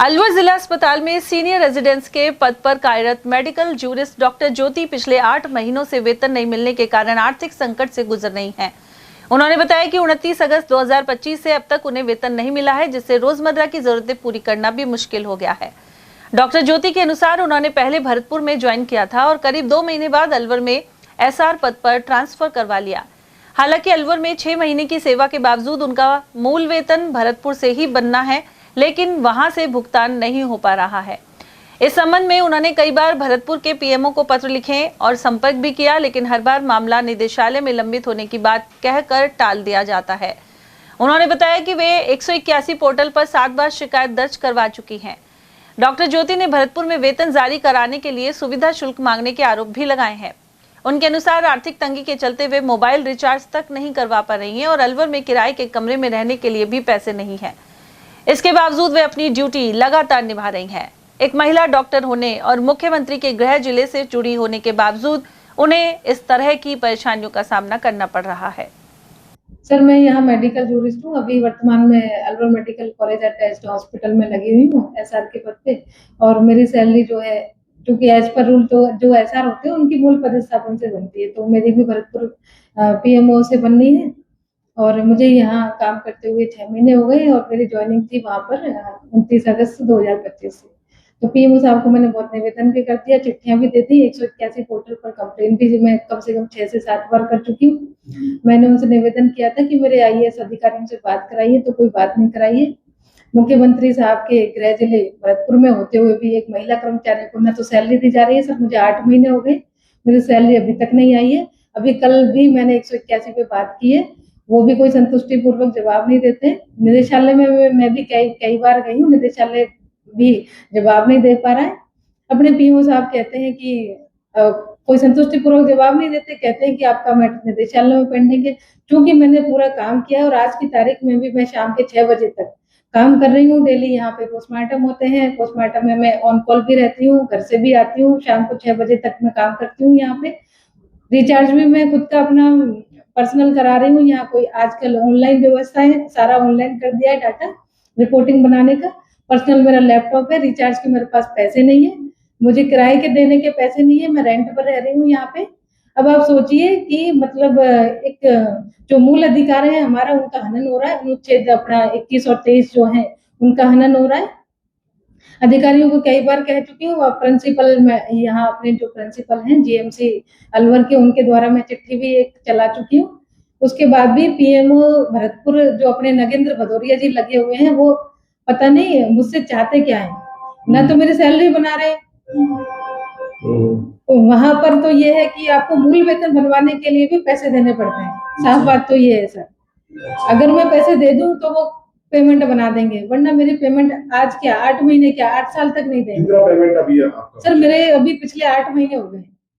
अलवर जिला अस्पताल में सीनियर रेजिडेंट्स के पद पर कार्यरत मेडिकल जूरिस्ट डॉक्टर ज्योति पिछले 8 महीनों से वेतन नहीं मिलने के कारण आर्थिक संकट से गुजर रही हैं। उन्होंने बताया कि 29 अगस्त 2025 से अब तक उन्हें वेतन नहीं मिला है, जिससे रोजमर्रा की जरूरतें पूरी करना भी मुश्किल हो गया है। डॉक्टर ज्योति के अनुसार उन्होंने पहले भरतपुर में ज्वाइन किया था और करीब 2 महीने बाद अलवर में SR पद पर ट्रांसफर करवा लिया। हालांकि अलवर में 6 महीने की सेवा के बावजूद उनका मूल वेतन भरतपुर से ही बनना है, लेकिन वहां से भुगतान नहीं हो पा रहा है। इस संबंध में उन्होंने कई बार भरतपुर के PMO को पत्र लिखे और संपर्क भी किया, लेकिन हर बार मामला निदेशालय में लंबित होने की बात कहकर टाल दिया जाता है। उन्होंने बताया कि वे 181 पोर्टल पर 7 बार शिकायत दर्ज करवा चुकी हैं। डॉक्टर ज्योति ने भरतपुर में वेतन जारी कराने के लिए सुविधा शुल्क मांगने के आरोप भी लगाए हैं। उनके अनुसार आर्थिक तंगी के चलते वे मोबाइल रिचार्ज तक नहीं करवा पा रही हैं और अलवर में किराए के कमरे में रहने के लिए भी पैसे नहीं हैं। इसके बावजूद वे अपनी ड्यूटी लगातार निभा रही हैं। एक महिला डॉक्टर होने और मुख्यमंत्री के गृह जिले से जुड़ी होने के बावजूद उन्हें इस तरह की परेशानियों का सामना करना पड़ रहा है। सर, मैं यहाँ मेडिकल जूरिस्ट हूँ। अभी वर्तमान में Alwar medical college and test hospital में लगी हुई हूँ SR के पद पे। और मेरी सैलरी जो है, क्योंकि एज पर रूल तो जो SR होते हैं उनकी मूल पदस्थापन से बनती है, तो मेरी भी भरतपुर PMO से बननी है। और मुझे यहाँ काम करते हुए 6 महीने हो गए और मेरी ज्वाइनिंग थी वहाँ पर 29 अगस्त 2025 से। तो PMO साहब को मैंने बहुत निवेदन भी कर दिया, चिट्ठियां भी दे दी, 181 पोर्टल पर कंप्लेन भी मैं कम से कम 6 से 7 बार कर चुकी हूँ। मैंने उनसे निवेदन किया था कि मेरे IAS अधिकारियों से बात कराइए, तो कोई बात नहीं कराई है। मुख्यमंत्री साहब के गृह जिले भरतपुर में होते हुए भी एक महिला कर्मचारी को न तो सैलरी दी जा रही है। सर, मुझे 8 महीने हो गए, मेरी सैलरी अभी तक नहीं आई है। अभी कल भी मैंने 181 पे बात की है, वो भी कोई संतुष्टि पूर्वक जवाब नहीं देते। निदेशालय में मैं भी कई बार गई हूँ, निदेशालय भी जवाब नहीं दे पा रहा है। अपने PMO साहब कहते हैं कि कोई संतुष्टि पूर्वक जवाब नहीं देते, कहते हैं कि आपका मैटर निदेशालय में पेंडिंग है। क्योंकि मैंने पूरा काम किया और आज की तारीख में भी मैं शाम के 6 बजे तक काम कर रही हूँ। डेली यहाँ पे पोस्टमार्टम होते हैं, पोस्टमार्टम में मैं ऑन कॉल भी रहती हूँ, घर से भी आती हूँ, शाम को 6 बजे तक मैं काम करती हूँ यहाँ पे। रिचार्ज भी मैं खुद का अपना पर्सनल करा रही हूँ। यहाँ कोई आजकल ऑनलाइन व्यवस्था है, सारा ऑनलाइन कर दिया है, डाटा रिपोर्टिंग बनाने का। पर्सनल मेरा लैपटॉप है, रिचार्ज के मेरे पास पैसे नहीं है, मुझे किराए के देने के पैसे नहीं है, मैं रेंट पर रह रही हूँ यहाँ पे। अब आप सोचिए कि मतलब एक जो मूल अधिकार है हमारा, उनका हनन हो रहा है। अनुच्छेद अपना 21 और 23 जो है उनका हनन हो रहा है। अधिकारियों को कई बार कह चुकी हूँ। प्रिंसिपल में यहाँ अपने जो प्रिंसिपल हैं GMC अलवर के, उनके द्वारा मैं चिट्ठी भी एक चला चुकी हूँ। उसके बाद भी PMO भरतपुर जो अपने नगेंद्र भदौरिया जी लगे हुए हैं, वो पता नहीं मुझसे चाहते क्या है। ना तो मेरी सैलरी बना रहे, वहां पर तो ये है कि आपको मूल वेतन बनवाने के लिए भी पैसे देने पड़ते हैं। साफ बात तो ये है सर, अगर मैं पैसे दे दूं तो वो पेमेंट बना देंगे, वरना मेरी पेमेंट आज क्या 8 महीने क्या 8 साल तक नहीं देंगे। कितना पेमेंट अभी है आपका? सर, मेरे अभी पिछले 8 महीने हो गए।